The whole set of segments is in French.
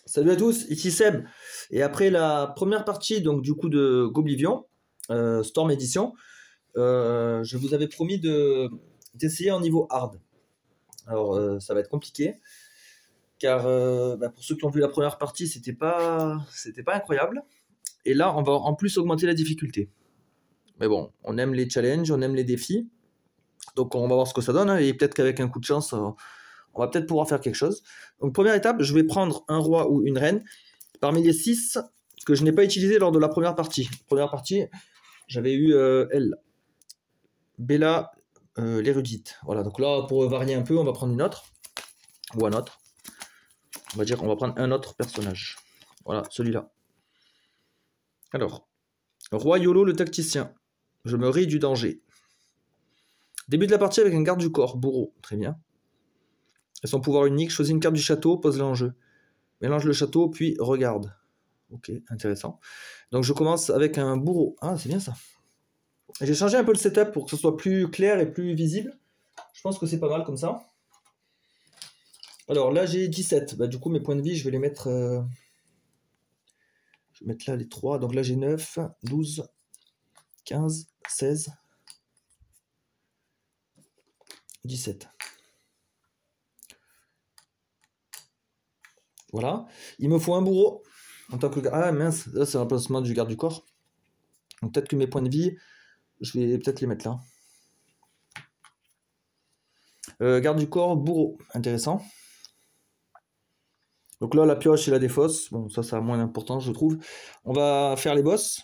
Salut à tous, ici Seb. Et après la première partie donc du coup de Goblivion, Storm Edition, je vous avais promis d'essayer en niveau hard. Alors ça va être compliqué, car pour ceux qui ont vu la première partie, c'était pas incroyable. Et là, on va en plus augmenter la difficulté. Mais bon, on aime les challenges, on aime les défis, donc on va voir ce que ça donne, hein, et peut-être qu'avec un coup de chance, on va peut-être pouvoir faire quelque chose. Donc première étape, je vais prendre un roi ou une reine parmi les 6 que je n'ai pas utilisé lors de la première partie. Première partie, j'avais eu elle, Bella, l'érudite. Voilà, donc là, pour varier un peu, on va prendre une autre, ou un autre. On va prendre un autre personnage. Voilà, celui-là. Alors, Roi Yolo le tacticien. Je me ris du danger. Début de la partie avec un garde du corps, bourreau. Très bien. Et son pouvoir unique, choisis une carte du château, pose-la en jeu. Mélange le château, puis regarde. Ok, intéressant. Donc je commence avec un bourreau. Ah, c'est bien ça. J'ai changé un peu le setup pour que ce soit plus clair et plus visible. Je pense que c'est pas mal comme ça. Alors là, j'ai 17. Du coup, mes points de vie, je vais les mettre... Je vais mettre là les 3. Donc là, j'ai 9, 12, 15, 16, 17. Voilà. Il me faut un bourreau. En tant que... Ah mince, là, c'est un remplacement du garde du corps. Donc peut-être que mes points de vie, je vais peut-être les mettre là. Garde du corps, bourreau. Intéressant. Donc là, la pioche et la défausse. Bon, ça a moins d'importance, je trouve. On va faire les boss.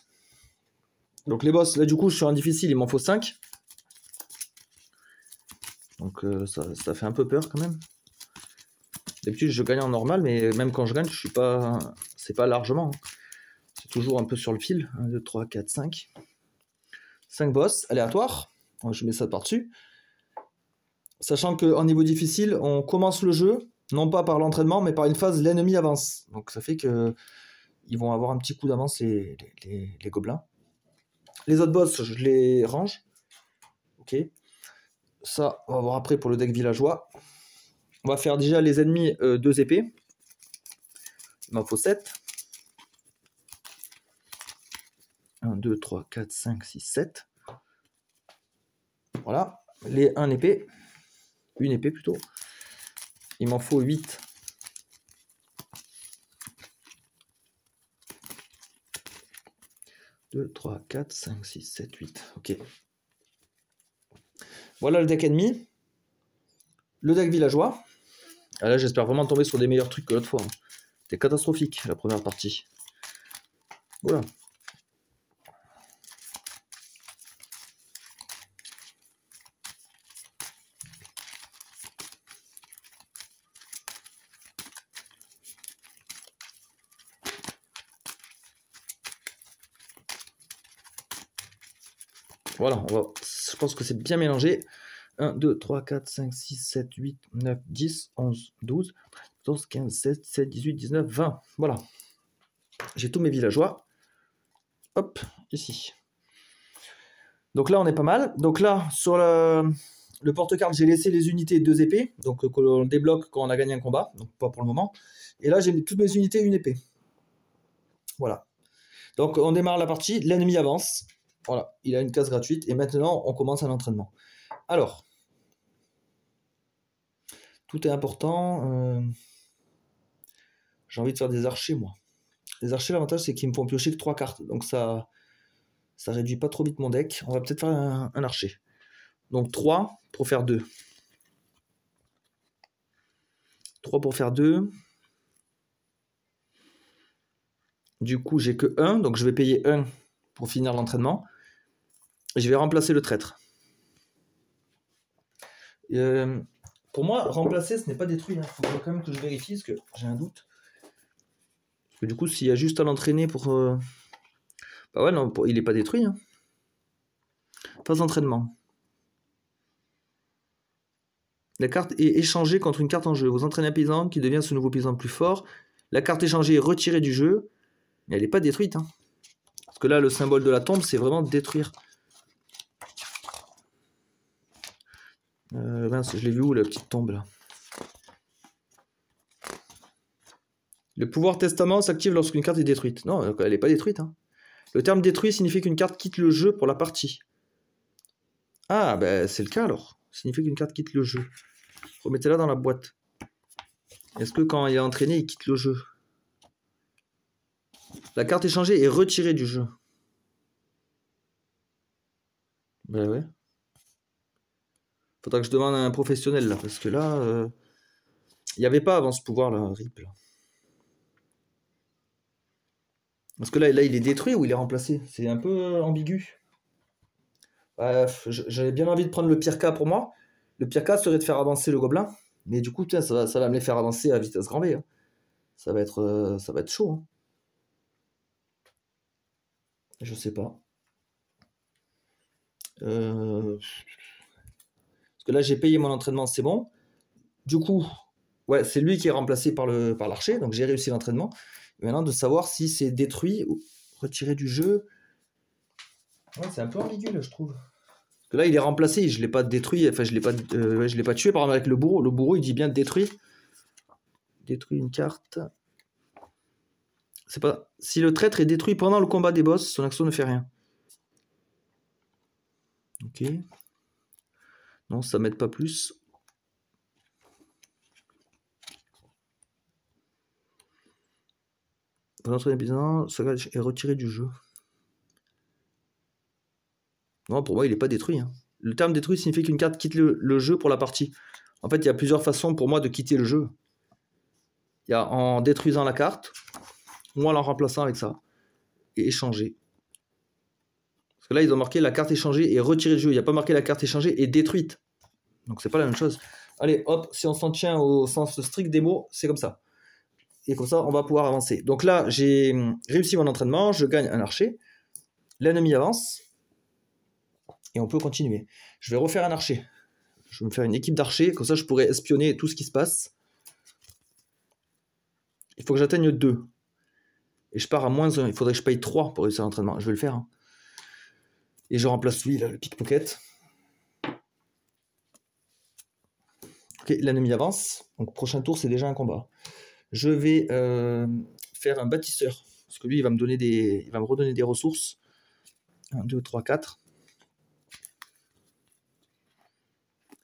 Donc les boss, là du coup, je suis en difficile, il m'en faut 5. Donc ça fait un peu peur quand même. D'habitude, je gagne en normal, mais même quand je gagne, je suis pas... C'est pas largement. C'est toujours un peu sur le fil. 1, 2, 3, 4, 5. 5 boss aléatoires. Donc, je mets ça par-dessus. Sachant qu'en niveau difficile, on commence le jeu, non pas par l'entraînement, mais par une phase l'ennemi avance. Donc ça fait que ils vont avoir un petit coup d'avance les gobelins. Les autres boss, je les range. Ok. Ça, on va voir après pour le deck villageois. On va faire déjà les ennemis 2 épées. Il m'en faut 7. 1, 2, 3, 4, 5, 6, 7. Voilà. Les 1 épée. Une épée plutôt. Il m'en faut 8. Deux, 3, 4, 5, 6, 7, 8. Ok. Voilà le deck ennemi. Le deck villageois. Ah là, j'espère vraiment tomber sur des meilleurs trucs que l'autre fois. C'était catastrophique la première partie. Voilà. Voilà, je pense que c'est bien mélangé. 1, 2, 3, 4, 5, 6, 7, 8, 9, 10, 11, 12, 14, 15, 16, 17, 18, 19, 20. Voilà. J'ai tous mes villageois. Hop, ici. Donc là, on est pas mal. Donc là, sur le porte-carte, j'ai laissé les unités 2 épées. Donc que l'on débloque quand on a gagné un combat. Donc pas pour le moment. Et là, j'ai toutes mes unités 1 épée. Voilà. Donc on démarre la partie. L'ennemi avance. Voilà, il a une case gratuite. Et maintenant, on commence un entraînement. Alors, tout est important. J'ai envie de faire des archers, moi. Les archers, l'avantage, c'est qu'ils me font piocher que 3 cartes. Donc ça réduit pas trop vite mon deck. On va peut-être faire un archer. Donc 3 pour faire 2. 3 pour faire 2. Du coup, j'ai que 1. Donc je vais payer 1 pour finir l'entraînement. Et je vais remplacer le traître. Pour moi, remplacer, ce n'est pas détruire. Il faut quand même que je vérifie, parce que j'ai un doute. Parce que du coup, s'il y a juste à l'entraîner pour... Bah ouais, non, il n'est pas détruit. Hein. Phase d'entraînement. La carte est échangée contre une carte en jeu. Vous entraînez un paysan qui devient ce nouveau paysan plus fort. La carte échangée est retirée du jeu. Mais elle n'est pas détruite. Hein. Parce que là, le symbole de la tombe, c'est vraiment détruire. Mince, je l'ai vu où, la petite tombe, là? Le pouvoir testament s'active lorsqu'une carte est détruite. Non, elle n'est pas détruite. Hein. Le terme détruit signifie qu'une carte quitte le jeu pour la partie. Ah, ben c'est le cas alors. Ça signifie qu'une carte quitte le jeu. Remettez-la dans la boîte. Est-ce que quand il est entraîné, il quitte le jeu? La carte échangée est retirée du jeu. Ben ouais. Faudra que je demande à un professionnel là, parce que là, il n'y avait pas avant ce pouvoir là, RIP là. Parce que là, il est détruit ou il est remplacé? C'est un peu ambigu. J'avais bien envie de prendre le pire cas pour moi. Le pire cas serait de faire avancer le gobelin. Mais du coup, tiens, ça va me les faire avancer à vitesse grand V. Hein. Ça va être chaud. Hein. Je sais pas. Parce que là, j'ai payé mon entraînement, c'est bon. Du coup, ouais, c'est lui qui est remplacé par l'archer. Donc j'ai réussi l'entraînement. Maintenant, de savoir si c'est détruit ou retiré du jeu. Ouais, c'est un peu ambigu là, je trouve. Parce que là, il est remplacé, je l'ai pas détruit, enfin je l'ai pas tué par exemple avec le bourreau. Le bourreau, il dit bien détruit. Détruit une carte. C'est pas. Si le traître est détruit pendant le combat des boss, son action ne fait rien. Ok. Non, ça m'aide pas plus. Pendant un épisode, ça est retiré du jeu. Non, pour moi, il n'est pas détruit. Hein. Le terme détruit signifie qu'une carte quitte le jeu pour la partie. En fait, il y a plusieurs façons pour moi de quitter le jeu. Il y a en détruisant la carte, ou en la remplaçant avec ça. Et échanger. Parce que là, ils ont marqué la carte échangée est retirée du jeu. Il n'y a pas marqué la carte échangée est détruite. Donc, c'est pas la même chose. Allez, hop, si on s'en tient au sens strict des mots, c'est comme ça. Et comme ça, on va pouvoir avancer. Donc là, j'ai réussi mon entraînement, je gagne un archer. L'ennemi avance. Et on peut continuer. Je vais refaire un archer. Je vais me faire une équipe d'archers, comme ça je pourrais espionner tout ce qui se passe. Il faut que j'atteigne 2. Et je pars à -1. Il faudrait que je paye 3 pour réussir l'entraînement. Je vais le faire. Hein. Et je remplace lui, là, le pickpocket. Ok, l'ennemi avance. Donc prochain tour, c'est déjà un combat. Je vais faire un bâtisseur. Parce que lui, il va me redonner des ressources. 1, 2, 3, 4.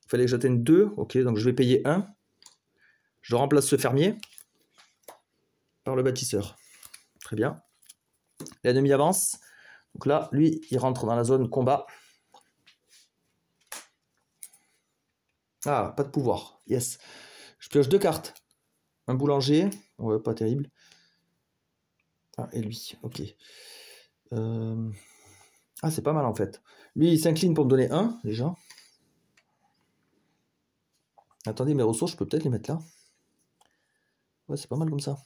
Il fallait que j'atteigne 2. Ok, donc je vais payer 1. Je remplace ce fermier par le bâtisseur. Très bien. L'ennemi avance. Donc là, lui, il rentre dans la zone combat. Ah, pas de pouvoir. Yes. Je pioche 2 cartes. Un boulanger. Ouais, pas terrible. Ah, et lui. Ok. Ah, c'est pas mal en fait. Lui, il s'incline pour me donner 1, déjà. Attendez, mes ressources, je peux peut-être les mettre là. Ouais, c'est pas mal comme ça.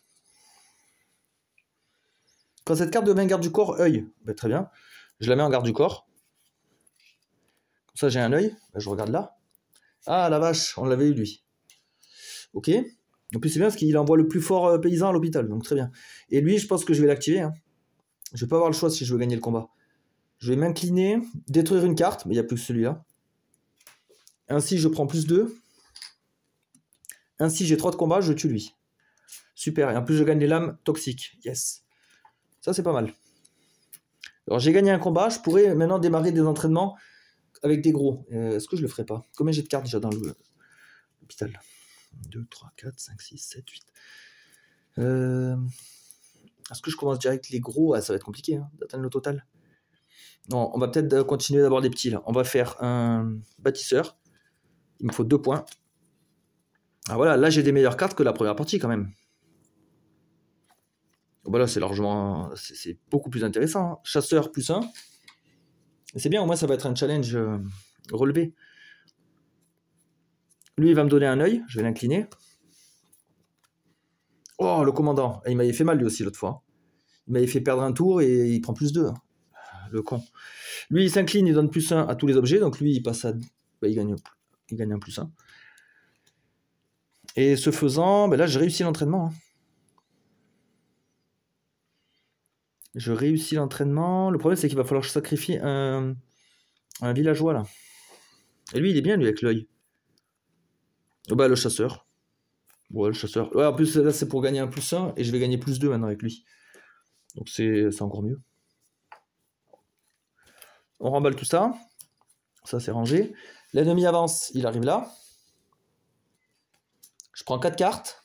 Quand cette carte devient garde du corps, œil. Ben, très bien. Je la mets en garde du corps. Comme ça, j'ai un œil. Ben, je regarde là. Ah, la vache, on l'avait eu lui. Ok. En plus, c'est bien parce qu'il envoie le plus fort paysan à l'hôpital. Donc, très bien. Et lui, je pense que je vais l'activer. Hein. Je vais pas avoir le choix si je veux gagner le combat. Je vais m'incliner, détruire une carte, mais il n'y a plus que celui-là. Ainsi, je prends plus 2. Ainsi, j'ai 3 de combat, je tue lui. Super. Et en plus, je gagne les lames toxiques. Yes. Ça, c'est pas mal. Alors, j'ai gagné un combat. Je pourrais maintenant démarrer des entraînements avec des gros. Est-ce que je le ferai pas? Combien j'ai de cartes déjà dans l'hôpital? 2, 3, 4, 5, 6, 7, 8. Est-ce que je commence direct les gros? Ah, ça va être compliqué hein, d'atteindre le total. Non, on va peut-être continuer d'avoir des petits là. On va faire un bâtisseur. Il me faut 2 points. Ah voilà, là j'ai des meilleures cartes que la première partie quand même. Voilà, c'est largement... C'est beaucoup plus intéressant. Hein. Chasseur plus 1. C'est bien, au moins ça va être un challenge relevé. Lui, il va me donner un œil. Je vais l'incliner. Oh, le commandant. Il m'avait fait mal lui aussi l'autre fois. Il m'avait fait perdre un tour et il prend plus 2. Hein. Le con. Lui, il s'incline, il donne plus 1 à tous les objets. Donc lui, il passe à... Bah, il gagne un plus 1. Et ce faisant, bah là, j'ai réussi l'entraînement. Hein. Je réussis l'entraînement. Le problème, c'est qu'il va falloir que je sacrifie un villageois, là. Et lui, il est bien, lui, avec l'œil. Oh, bah, le chasseur. Ouais, le chasseur. Ouais, en plus, là, c'est pour gagner un +1 et je vais gagner +2 maintenant avec lui. Donc, c'est encore mieux. On remballe tout ça. Ça, c'est rangé. L'ennemi avance, il arrive là. Je prends 4 cartes.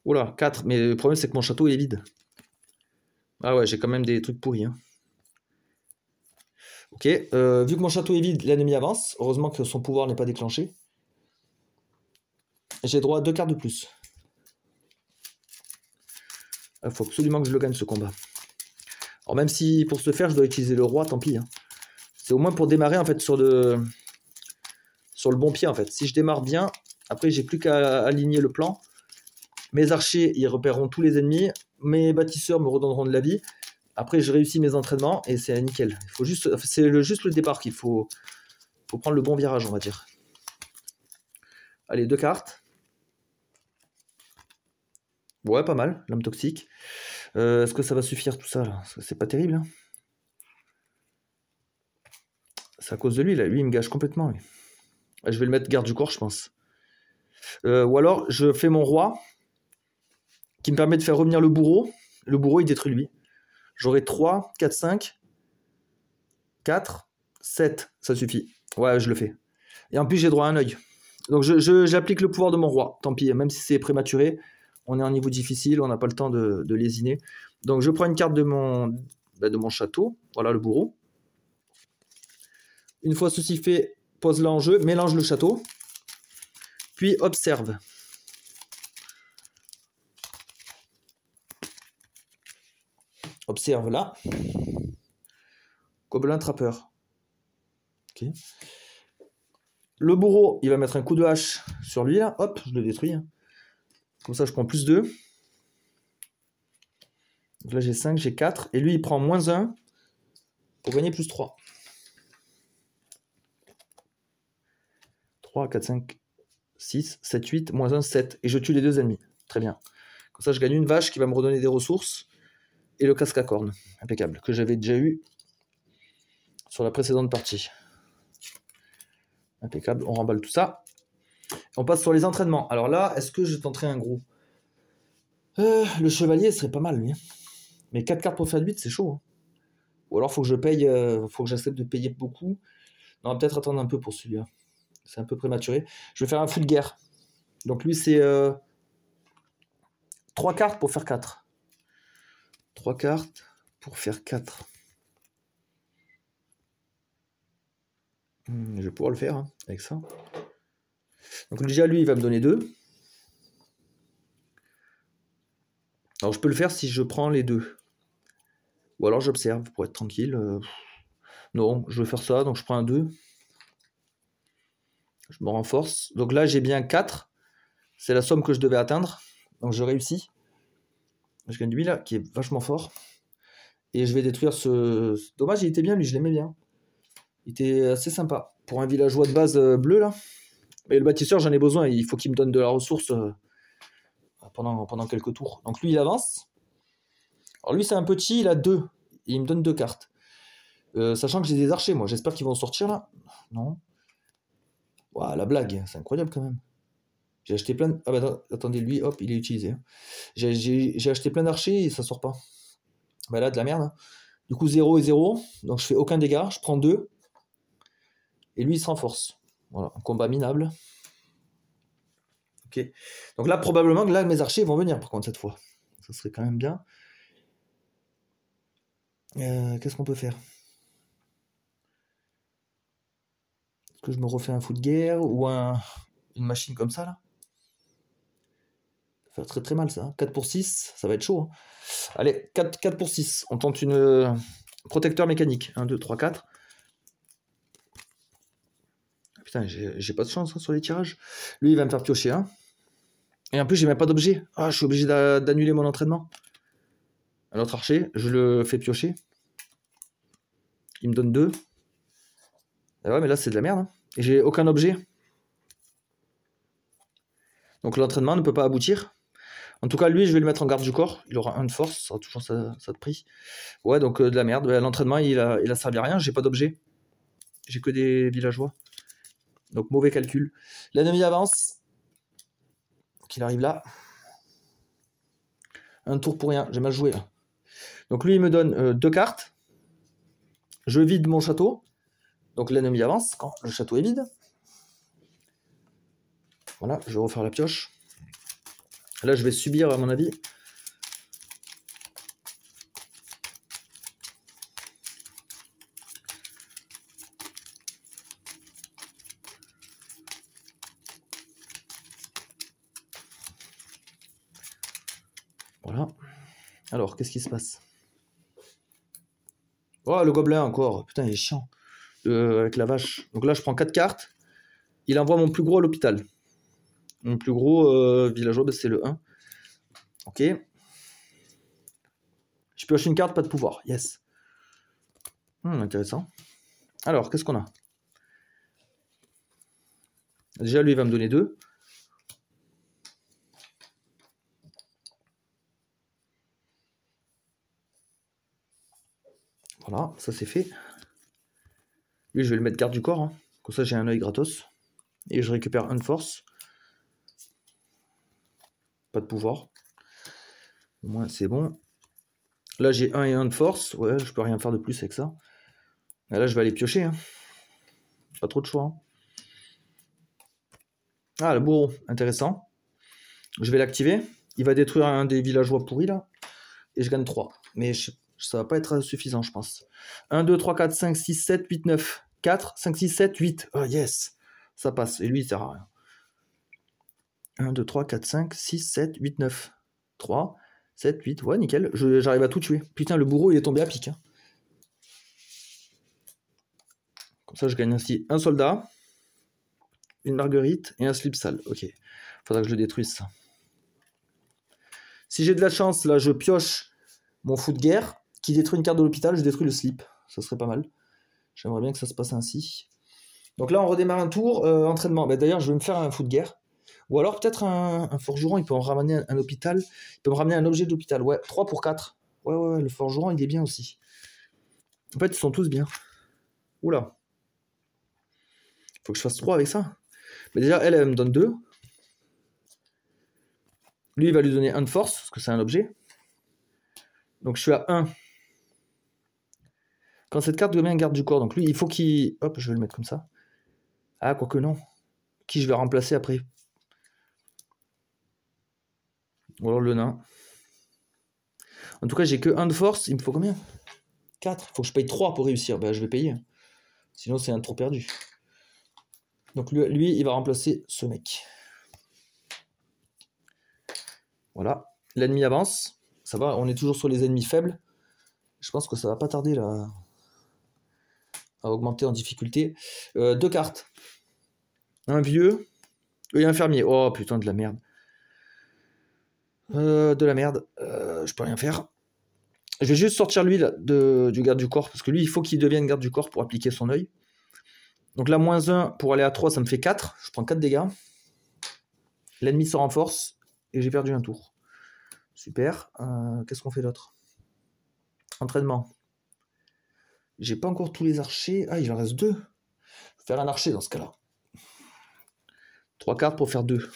Oula, 4. Mais le problème, c'est que mon château il est vide. Ah ouais, j'ai quand même des trucs pourris. Hein. Ok, vu que mon château est vide, l'ennemi avance. Heureusement que son pouvoir n'est pas déclenché. J'ai droit à 2 cartes de plus. Il faut absolument que je le gagne ce combat. Alors même si pour ce faire, je dois utiliser le roi, tant pis. Hein. C'est au moins pour démarrer en fait sur le bon pied en fait. Si je démarre bien, après j'ai plus qu'à aligner le plan. Mes archers, ils repéreront tous les ennemis. Mes bâtisseurs me redonneront de la vie. Après, je réussis mes entraînements et c'est nickel. Il faut juste, c'est juste le départ qu'il faut prendre le bon virage, on va dire. Allez, 2 cartes. Ouais, pas mal, l'homme toxique. Est-ce que ça va suffire tout ça là? C'est pas terrible. Hein, c'est à cause de lui, là. Lui, il me gâche complètement. Lui. Je vais le mettre garde du corps, je pense. Ou alors, je fais mon roi qui me permet de faire revenir le bourreau. Le bourreau, il détruit lui. J'aurai 3, 4, 5, 4, 7. Ça suffit. Ouais, je le fais. Et en plus, j'ai droit à un œil. Donc, j'applique le pouvoir de mon roi. Tant pis, même si c'est prématuré. On est en niveau difficile, on n'a pas le temps de lésiner. Donc, je prends une carte de mon château. Voilà, le bourreau. Une fois ceci fait, pose-la en jeu, mélange le château. Puis, observe. Observe là. Gobelin trappeur. Ok. Le bourreau, il va mettre un coup de hache sur lui, là. Hop, je le détruis. Comme ça, je prends +2. Donc là, j'ai 5, j'ai 4. Et lui, il prend -1 pour gagner +3. 3, 4, 5, 6, 7, 8, -1, 7. Et je tue les 2 ennemis. Très bien. Comme ça, je gagne une vache qui va me redonner des ressources. Et le casque à cornes. Impeccable. Que j'avais déjà eu sur la précédente partie. Impeccable. On remballe tout ça. On passe sur les entraînements. Alors là, est-ce que je tenterai un gros? Le chevalier serait pas mal, lui. Mais 4 cartes pour faire 8, c'est chaud. Hein. Ou alors, faut que je paye, faut que j'accepte de payer beaucoup. Non, peut-être attendre un peu pour celui-là. C'est un peu prématuré. Je vais faire un fou de guerre. Donc lui, c'est 3 cartes pour faire 4. 3 cartes pour faire 4. Je vais pouvoir le faire hein, avec ça. Donc déjà, lui, il va me donner 2. Alors, je peux le faire si je prends les 2. Ou alors, j'observe pour être tranquille. Non, je vais faire ça. Donc, je prends un 2. Je me renforce. Donc là, j'ai bien 4. C'est la somme que je devais atteindre. Donc, je réussis. Je gagne lui, là, qui est vachement fort. Et je vais détruire ce... Dommage, il était bien, lui, je l'aimais bien. Il était assez sympa. Pour un villageois de base bleu, là. Mais le bâtisseur, j'en ai besoin. Il faut qu'il me donne de la ressource pendant quelques tours. Donc lui, il avance. Alors lui, c'est un petit, il a 2. Et il me donne 2 cartes. Sachant que j'ai des archers, moi. J'espère qu'ils vont sortir, là. Non. Ouah, la blague, c'est incroyable, quand même. J'ai acheté plein de... Ah bah attendez, lui, hop, il est utilisé. J'ai acheté plein d'archers et ça sort pas. Bah là, de la merde. Hein. Du coup, 0 et 0. Donc je fais aucun dégât. Je prends 2. Et lui, il se renforce. Voilà, un combat minable. Ok. Donc là, probablement que là, mes archers vont venir, par contre, cette fois. Ça serait quand même bien. Qu'est-ce qu'on peut faire? Est-ce que je me refais un fou de guerre ou une machine comme ça, là? Ça va faire très très mal, ça. 4 pour 6, ça va être chaud. Hein. Allez, 4 pour 6. On tente une protecteur mécanique. 1, 2, 3, 4. Putain, j'ai pas de chance hein, sur les tirages. Lui, il va me faire piocher. Hein. Et en plus, j'ai même pas d'objet. Ah, je suis obligé d'annuler mon entraînement. Un autre archer, je le fais piocher. Il me donne 2. Ah ouais, mais là, c'est de la merde. Hein. Et j'ai aucun objet. Donc l'entraînement ne peut pas aboutir. En tout cas, lui, je vais le mettre en garde du corps. Il aura 1 de force. Ça aura toujours ça de prix. Ouais, donc de la merde. L'entraînement, il a servi à rien. J'ai pas d'objet. J'ai que des villageois. Donc mauvais calcul. L'ennemi avance. qu'il arrive là. Un tour pour rien, j'ai mal joué là. Donc lui, il me donne 2 cartes. Je vide mon château. Donc l'ennemi avance quand le château est vide. Voilà, je vais refaire la pioche. Là, je vais subir, à mon avis. Voilà. Alors, qu'est-ce qui se passe? Oh, le gobelin encore. Putain, il est chiant. Avec la vache. Donc là, je prends 4 cartes. Il envoie mon plus gros à l'hôpital. Mon plus gros villageois, c'est le 1. Ok. Je pioche une carte, pas de pouvoir. Yes. Intéressant. Alors, qu'est-ce qu'on a? Déjà, lui, il va me donner 2. Voilà, ça c'est fait. Lui, je vais le mettre garde du corps. Hein. Comme ça, j'ai un œil gratos. Et je récupère un de force. Pas de pouvoir. Au moins, c'est bon. Là, j'ai 1 et 1 de force. Ouais, je peux rien faire de plus avec ça. Et là, je vais aller piocher. Hein. Pas trop de choix. Hein. Ah, le bourreau. Intéressant. Je vais l'activer. Il va détruire un des villageois pourris, là. Et je gagne 3. Mais ça va pas être suffisant, je pense. 1, 2, 3, 4, 5, 6, 7, 8, 9. 4, 5, 6, 7, 8. Oh, yes. Ça passe. Et lui, il sert à rien. 1, 2, 3, 4, 5, 6, 7, 8, 9. 3, 7, 8. Ouais, nickel. J'arrive à tout tuer. Putain, le bourreau, il est tombé à pic. Hein. Comme ça, je gagne ainsi un soldat, une marguerite et un slip sale. Ok. Faudra que je le détruise, ça. Si j'ai de la chance, là, je pioche mon fou de guerre qui détruit une carte de l'hôpital. Je détruis le slip. Ça serait pas mal. J'aimerais bien que ça se passe ainsi. Donc là, on redémarre un tour. Entraînement. Bah, d'ailleurs, je vais me faire un fou de guerre. Ou alors peut-être un forgeron, il peut en ramener un hôpital. Il peut me ramener un objet d'hôpital. Ouais, 3 pour 4. Ouais, le forgeron, il est bien aussi. En fait, ils sont tous bien. Oula. Faut que je fasse 3 avec ça. Mais déjà, elle me donne 2. Lui, il va lui donner 1 de force, parce que c'est un objet. Donc je suis à 1. Quand cette carte devient garde du corps, donc lui, il faut qu'il... Hop, je vais le mettre comme ça. Ah, quoique non. Qui je vais remplacer après? Ou alors le nain. En tout cas, j'ai que 1 de force. Il me faut combien? 4. Il faut que je paye 3 pour réussir. Ben, je vais payer. Sinon, c'est un tour perdu. Donc lui, il va remplacer ce mec. Voilà. L'ennemi avance. Ça va, on est toujours sur les ennemis faibles. Je pense que ça va pas tarder là à augmenter en difficulté. 2 cartes. Un vieux et un fermier. Oh putain, de la merde. De la merde. Je peux rien faire. Je vais juste sortir lui là, du garde du corps. Parce que lui, il faut qu'il devienne garde du corps pour appliquer son œil. Donc là, -1 pour aller à 3, ça me fait 4. Je prends 4 dégâts. L'ennemi se renforce. Et j'ai perdu un tour. Super. Qu'est-ce qu'on fait d'autre? Entraînement. J'ai pas encore tous les archers. Ah, il en reste 2. Je vais faire un archer dans ce cas-là. 3 cartes pour faire 2.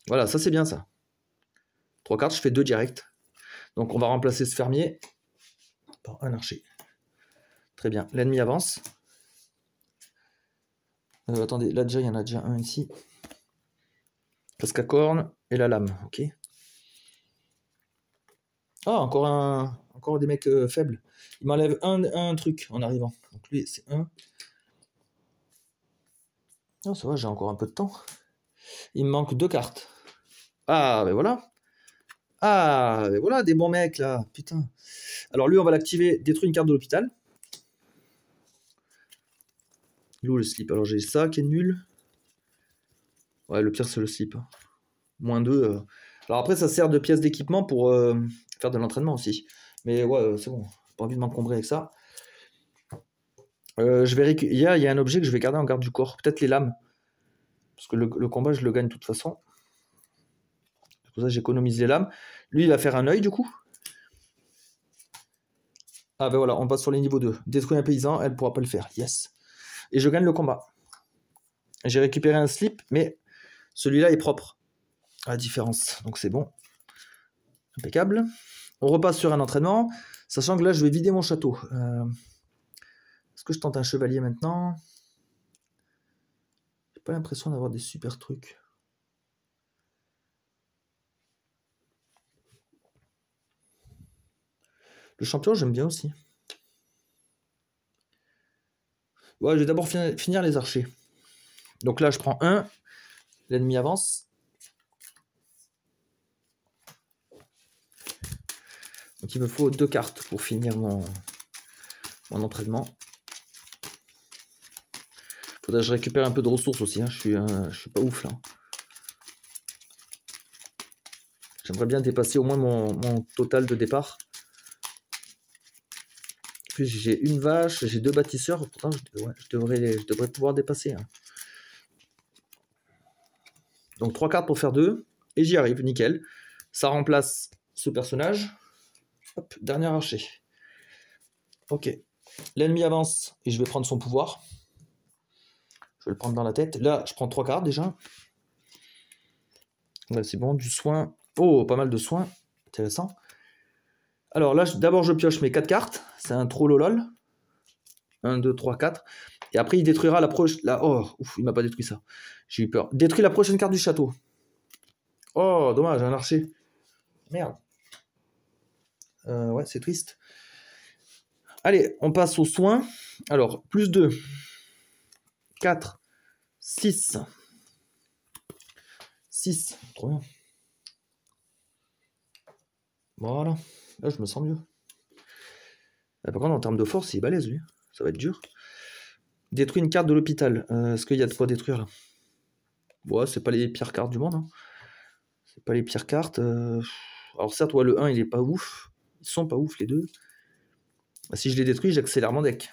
Voilà, ça c'est bien ça. 3 cartes, je fais 2 directs. Donc on va remplacer ce fermier par un archer. Très bien. L'ennemi avance. Attendez, là déjà, il y en a déjà un ici. Casque à corne et la lame. Ok. Ah, encore des mecs faibles. Il m'enlève un truc en arrivant. Donc lui, c'est 1. Oh, ça va, j'ai encore un peu de temps. Il me manque 2 cartes. Ah, ben voilà. Ah, ben voilà, des bons mecs, là. Putain. Alors lui, on va l'activer. Détruire une carte de l'hôpital. Il est où le slip? Alors j'ai ça qui est nul. Ouais, le pire, c'est le slip. -2. Alors après, ça sert de pièce d'équipement pour faire de l'entraînement aussi. Mais ouais, c'est bon. Pas envie de m'encombrer avec ça. Il y a un objet que je vais garder en garde du corps. Peut-être les lames. Parce que le combat, je le gagne de toute façon. C'est pour ça que j'économise les lames. Lui, il va faire un œil, du coup. Ah ben voilà, on passe sur les niveaux 2. Détruire un paysan, elle ne pourra pas le faire. Yes. Et je gagne le combat. J'ai récupéré un slip, mais celui-là est propre. à la différence. Donc c'est bon. Impeccable. On repasse sur un entraînement, sachant que là, je vais vider mon château. Est-ce que je tente un chevalier maintenant? J'ai pas l'impression d'avoir des super trucs. Le champion, j'aime bien aussi. Ouais, je vais d'abord finir les archers. Donc là, je prends un. L'ennemi avance. Donc il me faut 2 cartes pour finir mon entraînement. Faudrait que je récupère un peu de ressources aussi. Hein. Je suis pas ouf là. J'aimerais bien dépasser au moins mon total de départ. Puis j'ai une vache, j'ai 2 bâtisseurs. Pourtant, je devrais pouvoir dépasser. Hein. Donc 3 cartes pour faire 2. Et j'y arrive, nickel. Ça remplace ce personnage. Hop, dernier archer. Ok. L'ennemi avance et je vais prendre son pouvoir. Je vais le prendre dans la tête. Là, je prends 3 cartes déjà. Ouais, c'est bon, du soin. Oh, pas mal de soins. Intéressant. Alors là, d'abord, je pioche mes 4 cartes. C'est un trollolol. 1, 2, 3, 4. Et après, il détruira la prochaine... Oh, ouf, il m'a pas détruit ça. J'ai eu peur. Détruit la prochaine carte du château. Oh, dommage, un archer. Merde. Ouais, c'est triste. Allez, on passe aux soins. Alors, plus 2. 4. 6. 6. Trop bien. Voilà. Là, je me sens mieux. Par contre, en termes de force, il est balèze, lui. Ça va être dur. Détruit une carte de l'hôpital. Est-ce qu'il y a de quoi détruire, là? Ouais, c'est pas les pires cartes du monde. Hein. C'est pas les pires cartes. Alors certes, ouais, le 1, il est pas ouf. Ils sont pas ouf, les deux. Bah, si je les détruis, j'accélère mon deck.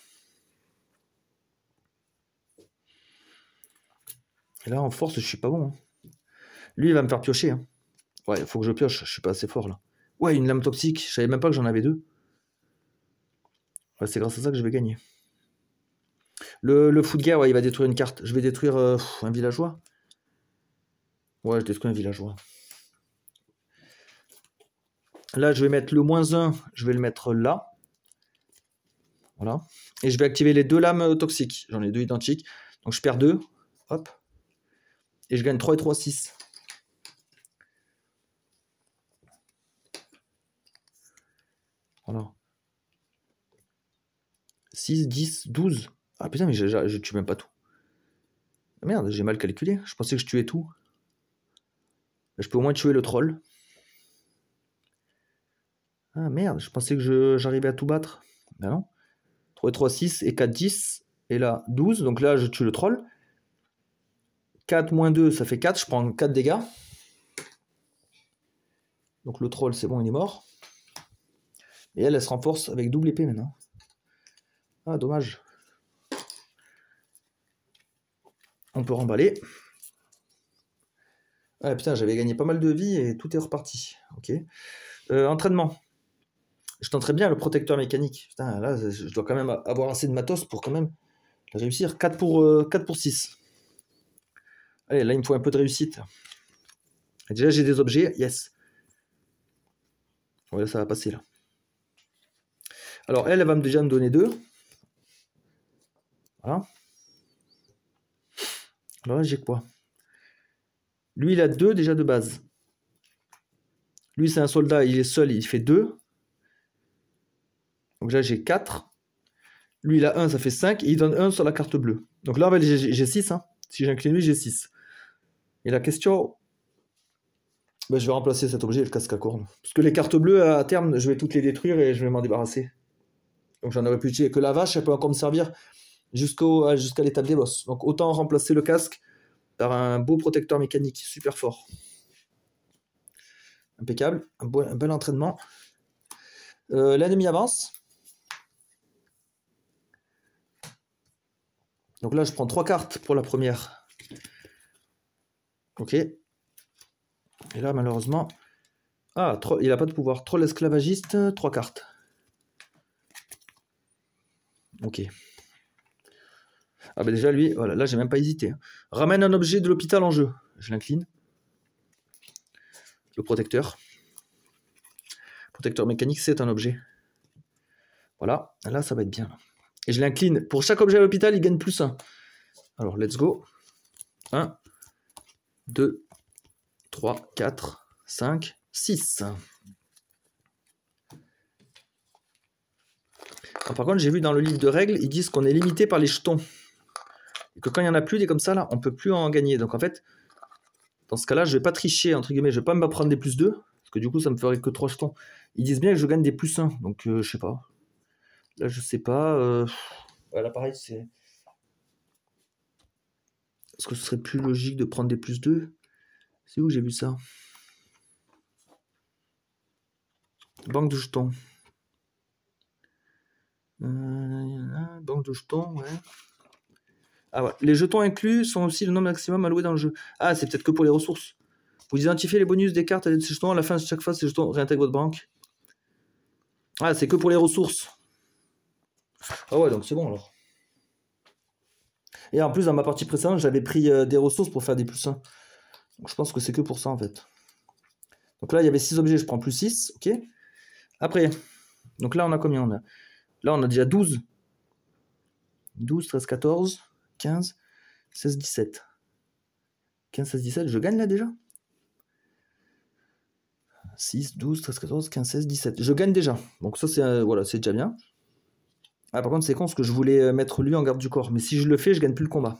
Et là, en force, je suis pas bon. Hein. Lui, il va me faire piocher. Hein. Ouais, il faut que je pioche. Je suis pas assez fort, là. Ouais, une lame toxique. Je savais même pas que j'en avais 2. Ouais, c'est grâce à ça que je vais gagner. Le fou de guerre, ouais, il va détruire une carte. Je vais détruire un villageois. Ouais, je détruis un villageois. Là, je vais mettre le -1. Je vais le mettre là. Voilà. Et je vais activer les 2 lames toxiques. J'en ai 2 identiques. Donc je perds 2. Hop. Et je gagne 3 et 3, 6. Voilà. 6, 10, 12. Ah putain, mais je tue même pas tout. Merde, j'ai mal calculé. Je pensais que je tuais tout. Je peux au moins tuer le troll. Ah merde, je pensais que j'arrivais à tout battre. Ben non. 3 et 3, 6 et 4, 10. Et là, 12. Donc là, je tue le troll. 4 moins 2, ça fait 4. Je prends 4 dégâts. Donc le troll, c'est bon, il est mort. Et elle se renforce avec double épée maintenant. Ah, dommage. On peut remballer. Ah putain, j'avais gagné pas mal de vie et tout est reparti. Ok. Entraînement. Je tenterais bien le protecteur mécanique. Putain, là, je dois quand même avoir assez de matos pour quand même réussir. 4 pour 6. Allez, là, il me faut un peu de réussite. Et déjà, j'ai des objets. Yes. Ouais, ça va passer, là. Alors, elle va déjà me donner 2. Voilà. Alors là, j'ai quoi? Lui, il a 2 déjà de base. Lui, c'est un soldat. Il est seul. Il fait 2. Donc là, j'ai 4. Lui, il a 1, ça fait 5. Et il donne 1 sur la carte bleue. Donc là, j'ai 6. Hein. Si j'incline lui, j'ai 6. Et la question... Ben, je vais remplacer cet objet et le casque à cornes. Parce que les cartes bleues, à terme, je vais toutes les détruire et je vais m'en débarrasser. Donc j'en aurais pu utiliser que la vache, elle peut encore me servir jusqu'à l'étape des boss. Donc autant remplacer le casque par un beau protecteur mécanique, super fort. Impeccable, un bel entraînement. L'ennemi avance. Donc là, je prends 3 cartes pour la première. Ok. Et là, malheureusement... Ah, il n'a pas de pouvoir. Troll esclavagiste, 3 cartes. Ok. Ah bah déjà, lui, voilà, là, j'ai même pas hésité. Ramène un objet de l'hôpital en jeu. Je l'incline. le protecteur. Protecteur mécanique, c'est un objet. Voilà, là, ça va être bien. Et je l'incline. Pour chaque objet à l'hôpital, il gagne plus 1. Alors, let's go. 1, 2, 3, 4, 5, 6. Alors, par contre, j'ai vu dans le livre de règles, ils disent qu'on est limité par les jetons. Et que quand il n'y en a plus, des comme ça, là, on ne peut plus en gagner. Donc, en fait, dans ce cas-là, je ne vais pas tricher, entre guillemets. Je ne vais pas me prendre des plus 2. Parce que du coup, ça me ferait que 3 jetons. Ils disent bien que je gagne des plus 1. Donc, je sais pas. Là, je sais pas. Là, pareil, c'est... Est-ce que ce serait plus logique de prendre des plus 2? C'est où j'ai vu ça? Banque de jetons. Banque de jetons, ouais. Ah ouais. Les jetons inclus sont aussi le nombre maximum alloué dans le jeu. Ah, c'est peut-être que pour les ressources. Vous identifiez les bonus des cartes à l'aide de ces jetons. À la fin de chaque phase, ces jetons réintègrent votre banque. Ah, c'est que pour les ressources. Ah ouais, donc c'est bon alors. Et en plus, dans ma partie précédente, j'avais pris des ressources pour faire des plus 1. Donc je pense que c'est que pour ça en fait. Donc là, il y avait 6 objets, je prends plus 6. Ok. Après, donc là, on a combien? Là, on a déjà 12. 12, 13, 14, 15, 16, 17. 15, 16, 17, je gagne là déjà? 6, 12, 13, 14, 15, 16, 17. Je gagne déjà. Donc ça, c'est voilà, c'est déjà bien. Ah, par contre, c'est con, parce que je voulais mettre lui en garde du corps. Mais si je le fais, je gagne plus le combat.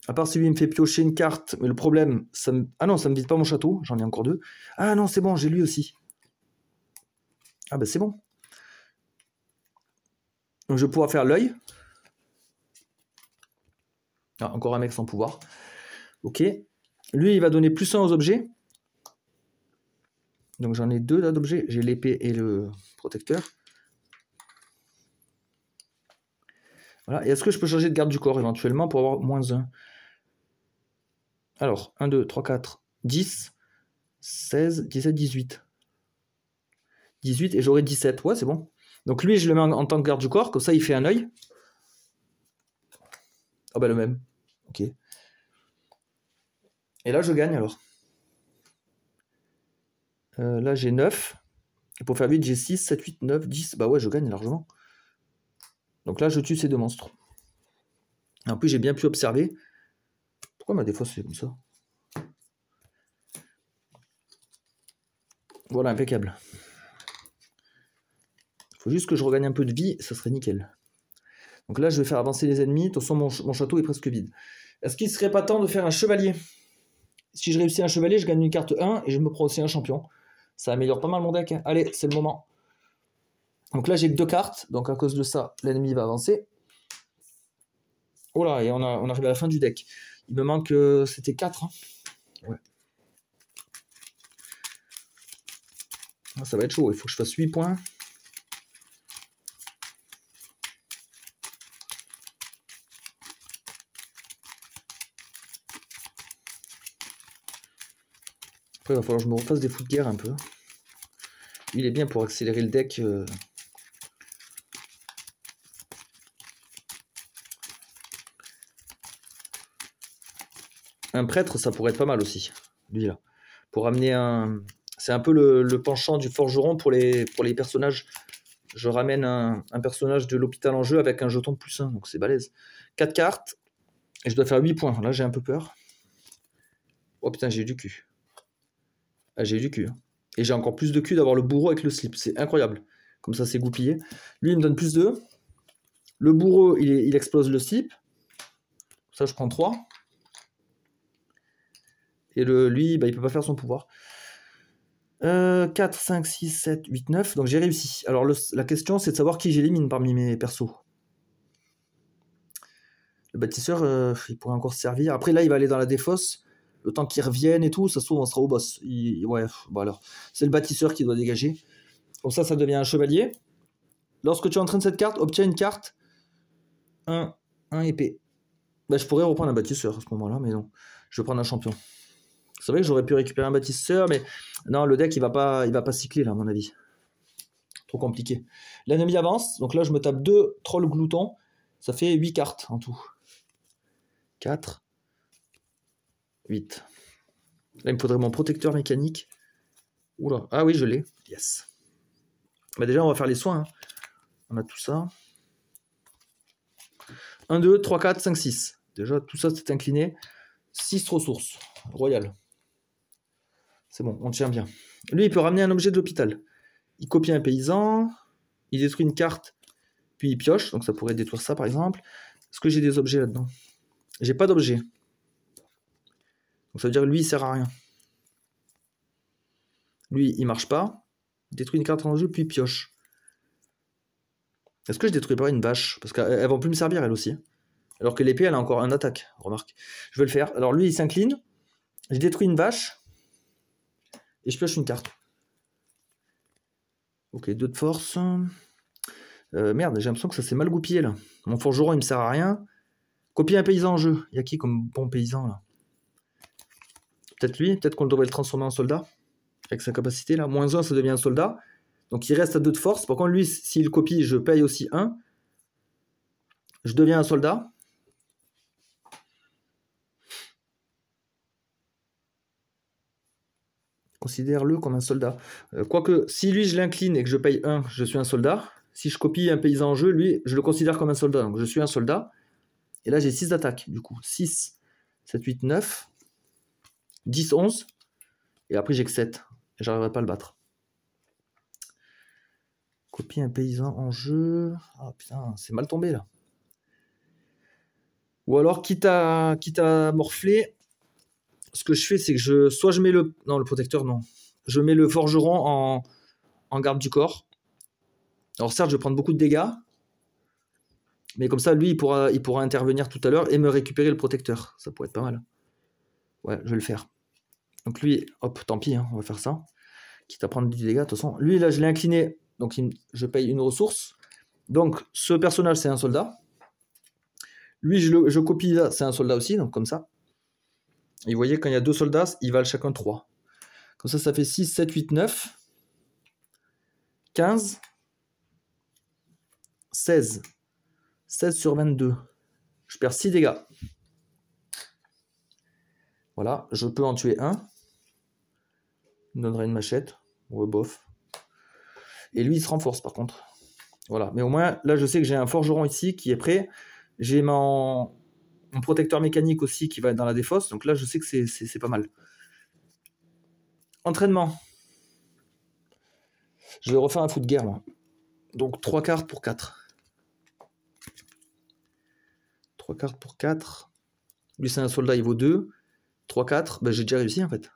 À part si lui, il me fait piocher une carte. Mais le problème, ça me... Ah non, ça me vide pas mon château. J'en ai encore 2. Ah non, c'est bon, j'ai lui aussi. Ah bah c'est bon. Donc je vais pouvoir faire l'œil. Ah, encore un mec sans pouvoir. Ok. Lui, il va donner plus 1 aux objets. Donc j'en ai 2 là d'objets. J'ai l'épée et le protecteur. Voilà. Et est-ce que je peux changer de garde du corps éventuellement pour avoir moins 1? Alors, 1, 2, 3, 4, 10, 16, 17, 18. 18 et j'aurai 17. Ouais, c'est bon. Donc lui, je le mets en tant que garde du corps. Comme ça, il fait un œil. Ah bah le même. Ok. Et là, je gagne alors. Là, j'ai 9. Et pour faire 8, j'ai 6, 7, 8, 9, 10. Bah ouais, je gagne largement. Donc là, je tue ces 2 monstres. Et en plus, j'ai bien pu observer. Pourquoi ma défausse c'est comme ça? Voilà, impeccable. Il faut juste que je regagne un peu de vie, ça serait nickel. Donc là, je vais faire avancer les ennemis. De toute façon, mon château est presque vide. Est-ce qu'il ne serait pas temps de faire un chevalier? Si je réussis un chevalier, je gagne une carte 1 et je me prends aussi un champion. Ça améliore pas mal mon deck. Hein. Allez, c'est le moment. Donc là, j'ai que 2 cartes. Donc à cause de ça, l'ennemi va avancer. Oh là, et on arrive à la fin du deck. Il me manque... C'était 4. Hein. Ouais. Ah, ça va être chaud. Il faut que je fasse 8 points. Après, il va falloir que je me refasse des fous de guerre un peu. Il est bien pour accélérer le deck. Un prêtre, ça pourrait être pas mal aussi. Lui, là. Pour amener un... C'est un peu le penchant du forgeron pour les personnages. Je ramène un personnage de l'hôpital en jeu avec un jeton de plus 1. Donc c'est balèze. 4 cartes. Et je dois faire 8 points. Là, j'ai un peu peur. Oh putain, j'ai eu du cul. Ah, j'ai eu du cul. Hein. Et j'ai encore plus de cul d'avoir le bourreau avec le slip. C'est incroyable. Comme ça, c'est goupillé. Lui, il me donne plus 2. Le bourreau, il explose le slip. Ça, je prends 3. Et lui, bah, il peut pas faire son pouvoir. 4, 5, 6, 7, 8, 9. Donc j'ai réussi. Alors la question, c'est de savoir qui j'élimine parmi mes persos. Le bâtisseur, il pourrait encore se servir. Après, là, il va aller dans la défausse. Le temps qu'il revienne et tout, ça se trouve, on sera au boss. Ouais, bon alors. C'est le bâtisseur qui doit dégager. Comme ça devient un chevalier. Lorsque tu entraînes cette carte, obtiens une carte. 1 épée. Bah, je pourrais reprendre un bâtisseur à ce moment-là, mais non. Je vais prendre un champion. C'est vrai que j'aurais pu récupérer un bâtisseur, mais non, le deck, il va pas cycler, là, à mon avis. Trop compliqué. L'ennemi avance, donc là, je me tape 2 trolls gloutons. Ça fait 8 cartes en tout. 4, 8. Là, il me faudrait mon protecteur mécanique. Oula, ah oui, je l'ai. Yes. Bah déjà, on va faire les soins. Hein. On a tout ça. 1, 2, 3, 4, 5, 6. Déjà, tout ça, c'est incliné. 6 ressources. Royal. C'est bon, on tient bien. Lui, il peut ramener un objet de l'hôpital. Il copie un paysan. Il détruit une carte. Puis il pioche. Donc ça pourrait détruire ça, par exemple. Est-ce que j'ai des objets là-dedans? J'ai pas d'objet. Donc ça veut dire que lui, il sert à rien. Lui, il marche pas. Il détruit une carte en jeu, puis il pioche. Est-ce que je détruis pas une vache? Parce qu'elles vont plus me servir, elle aussi. Alors que l'épée, elle a encore un attaque. Remarque. Je vais le faire. Alors lui, il s'incline. Je détruis une vache. Et je pioche une carte. Ok, 2 de force. Merde, j'ai l'impression que ça s'est mal goupillé là. Mon forgeron, il me sert à rien. Copier un paysan en jeu. Il y a qui comme bon paysan là? Peut-être lui. Peut-être qu'on devrait le transformer en soldat. Avec sa capacité là. -1, ça devient un soldat. Donc il reste à 2 de force. Par contre, lui, s'il copie, je paye aussi 1. Je deviens un soldat. Considère-le comme un soldat. Quoique, si lui, je l'incline et que je paye 1, je suis un soldat. Si je copie un paysan en jeu, lui, je le considère comme un soldat. Donc je suis un soldat. Et là, j'ai 6 d'attaque, du coup. 6, 7, 8, 9, 10, 11. Et après, j'ai que 7. Et j'arriverai pas à le battre. Copie un paysan en jeu. Ah putain, c'est mal tombé là. Ou alors, quitte à morfler, ce que je fais, c'est que soit je mets le... Non, le protecteur, non. Je mets le forgeron en garde du corps. Alors certes, je vais prendre beaucoup de dégâts. Mais comme ça, lui, il pourra intervenir tout à l'heure et me récupérer le protecteur. Ça pourrait être pas mal. Ouais, je vais le faire. Donc lui, hop, tant pis, hein, on va faire ça. Quitte à prendre du dégât, de toute façon. Lui, là, je l'ai incliné. Donc je paye une ressource. Donc ce personnage, c'est un soldat. Lui, je copie là, c'est un soldat aussi. Donc comme ça. Et vous voyez, quand il y a 2 soldats, ils valent chacun 3. Comme ça fait 6, 7, 8, 9, 15, 16. 16 sur 22. Je perds 6 dégâts. Voilà, je peux en tuer un. Il me donnerait une machette. Ouais, bof. Et lui, il se renforce par contre. Voilà, mais au moins, là, je sais que j'ai un forgeron ici qui est prêt. J'ai mon protecteur mécanique aussi qui va être dans la défausse. Donc là, je sais que c'est pas mal. Entraînement. Je vais refaire un fou de guerre, moi. Donc 3 cartes pour 4. 3 cartes pour 4. Lui, c'est un soldat, il vaut 2. 3, 4. Ben, j'ai déjà réussi, en fait.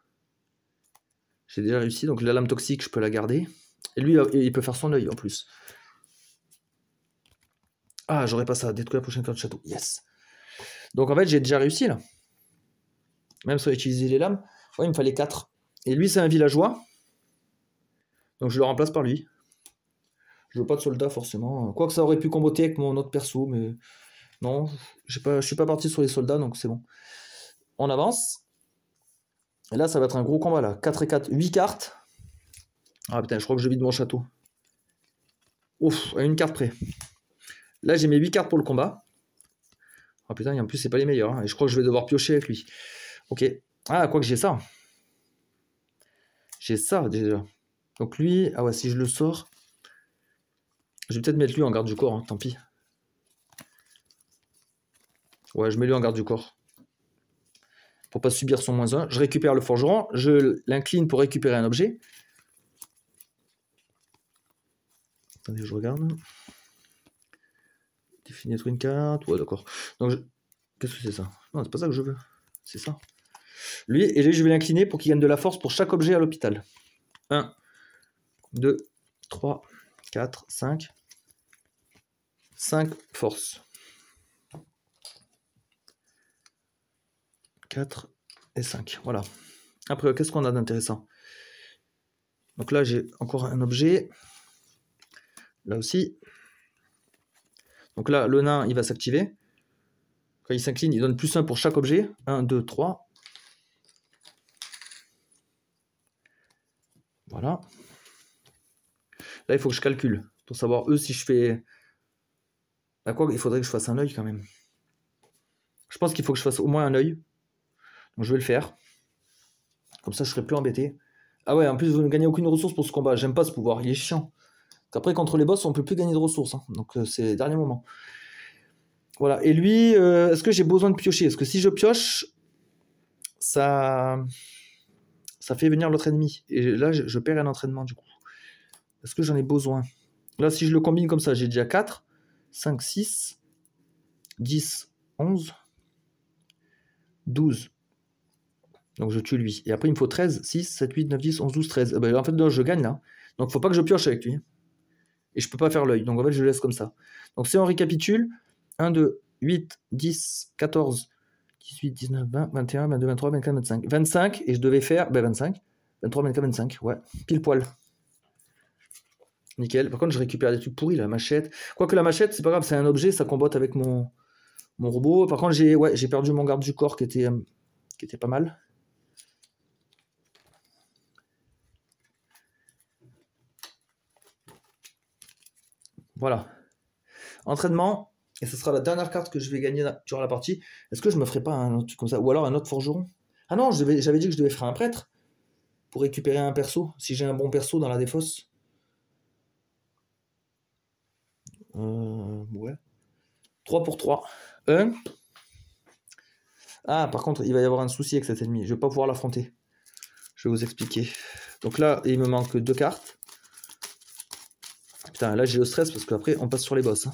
J'ai déjà réussi. Donc la lame toxique, je peux la garder. Et lui, il peut faire son œil, en plus. Ah, j'aurais pas ça. Détruire la prochaine carte de château. Yes. Donc, en fait, j'ai déjà réussi, là. Même si on a utilisé les lames. Ouais, il me fallait 4. Et lui, c'est un villageois. Donc, je le remplace par lui. Je veux pas de soldat, forcément. Quoique ça aurait pu comboter avec mon autre perso, mais... Non, je suis pas parti sur les soldats, donc c'est bon. On avance. Et là, ça va être un gros combat, là. 4 et 4, 8 cartes. Ah, putain, je crois que je vide mon château. Ouf, à une carte près. Là, j'ai mes 8 cartes pour le combat. Ah, putain, et en plus, c'est pas les meilleurs. Hein. Et je crois que je vais devoir piocher avec lui. Ok. Ah, quoique j'ai ça. J'ai ça, déjà. Donc lui... Ah ouais, si je le sors... Je vais peut-être mettre lui en garde du corps, hein, tant pis. Ouais, je mets lui en garde du corps. Pour pas subir son -1. Je récupère le forgeron. Je l'incline pour récupérer un objet. Attendez, je regarde. Définir une carte. Ouais, d'accord. Donc, qu'est-ce que c'est ça? Non, c'est pas ça que je veux. C'est ça. Lui, et lui, je vais l'incliner pour qu'il gagne de la force pour chaque objet à l'hôpital. 1, 2, 3, 4, 5. 5 force. 4 et 5. Voilà. Après, qu'est-ce qu'on a d'intéressant? Donc là, j'ai encore un objet. Là aussi. Donc là, le nain, il va s'activer. Quand il s'incline, il donne +1 pour chaque objet. 1, 2, 3. Voilà. Là, il faut que je calcule. Pour savoir, eux, si je fais... À quoi il faudrait que je fasse un œil quand même. Je pense qu'il faut que je fasse au moins un œil. Donc je vais le faire. Comme ça, je serai plus embêté. Ah ouais, en plus, vous ne gagnez aucune ressource pour ce combat. J'aime pas ce pouvoir, il est chiant. Après, contre les boss, on peut plus gagner de ressources. Hein. Donc, c'est les derniers moments. Voilà. Et lui, est-ce que j'ai besoin de piocher? Est-ce que si je pioche, ça fait venir l'autre ennemi. Et là, je perds un entraînement, du coup. Est-ce que j'en ai besoin? Là, si je le combine comme ça, j'ai déjà 4, 5, 6, 10, 11, 12. Donc je tue lui. Et après, il me faut 13, 6, 7, 8, 9, 10, 11, 12, 13. Et ben, en fait, non, je gagne là. Donc, faut pas que je pioche avec lui. Et je peux pas faire l'œil. Donc, en fait, je le laisse comme ça. Donc, si on récapitule, 1, 2, 8, 10, 14, 18, 19, 20, 21, 22, 23, 24, 25. 25, et je devais faire 25. 23, 24, 25. Ouais, pile poil. Nickel. Par contre, je récupère des trucs pourris, la machette. Quoique la machette, c'est pas grave, c'est un objet, ça combotte avec mon robot. Par contre, j'ai perdu mon garde du corps qui était pas mal. Voilà. Entraînement, et ce sera la dernière carte que je vais gagner durant la partie. Est-ce que je me ferai pas un autre truc comme ça? Ou alors un autre forgeron? Ah non, j'avais dit que je devais faire un prêtre pour récupérer un perso, si j'ai un bon perso dans la défausse. Ouais. 3 pour 3. 1. Ah, par contre, il va y avoir un souci avec cet ennemi. Je vais pas pouvoir l'affronter. Je vais vous expliquer. Donc là, il me manque 2 cartes. Putain, là j'ai le stress parce qu'après on passe sur les boss. Hein.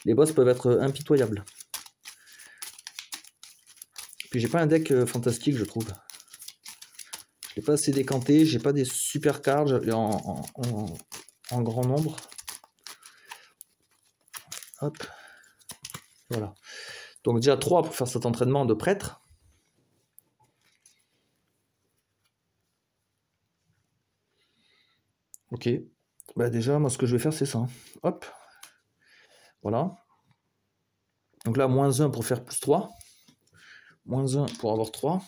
Les boss peuvent être impitoyables. Puis j'ai pas un deck fantastique, je trouve. Je l'ai pas assez décanté, j'ai pas des super cards en grand nombre. Hop. Voilà. Donc déjà 3 pour faire cet entraînement de prêtre. Ok. Bah déjà, moi ce que je vais faire c'est ça. Hop. Voilà. Donc là, moins 1 pour faire plus 3. Moins 1 pour avoir 3.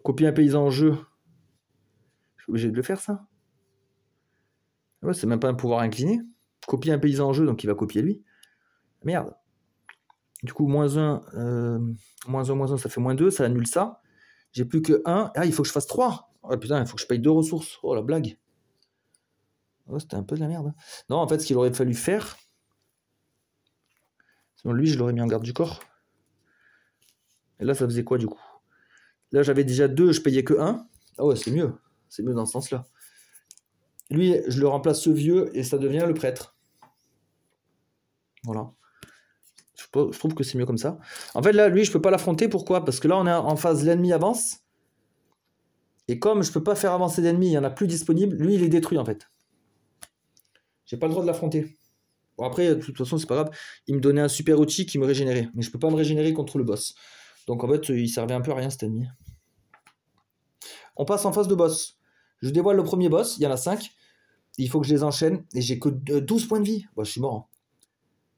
Copier un paysan en jeu. Je suis obligé de le faire ça. Ouais, c'est même pas un pouvoir incliné. Copier un paysan en jeu, donc il va copier lui. Merde. Du coup, moins 1, moins 1, ça fait moins 2, ça annule ça. J'ai plus que 1. Ah, il faut que je fasse 3. Oh putain, il faut que je paye 2 ressources. Oh la blague. Oh, c'était un peu de la merde. Non, en fait, ce qu'il aurait fallu faire. Sinon, lui, je l'aurais mis en garde du corps. Et là, ça faisait quoi du coup? Là, j'avais déjà 2, je payais que 1. Ah ouais, c'est mieux. C'est mieux dans ce sens-là. Lui, je le remplace ce vieux et ça devient le prêtre. Voilà. Je trouve que c'est mieux comme ça. En fait, là, lui, je peux pas l'affronter. Pourquoi? Parce que là, on est en phase, l'ennemi avance. Et comme je peux pas faire avancer d'ennemis, il y en a plus disponible, lui, il est détruit, en fait. J'ai pas le droit de l'affronter. Bon, après, de toute façon, c'est pas grave. Il me donnait un super outil qui me régénérait. Mais je peux pas me régénérer contre le boss. Donc, en fait, il servait un peu à rien, cet ennemi. On passe en phase de boss. Je dévoile le premier boss. Il y en a 5. Il faut que je les enchaîne. Et j'ai que 12 points de vie. Bon, je suis mort. Hein.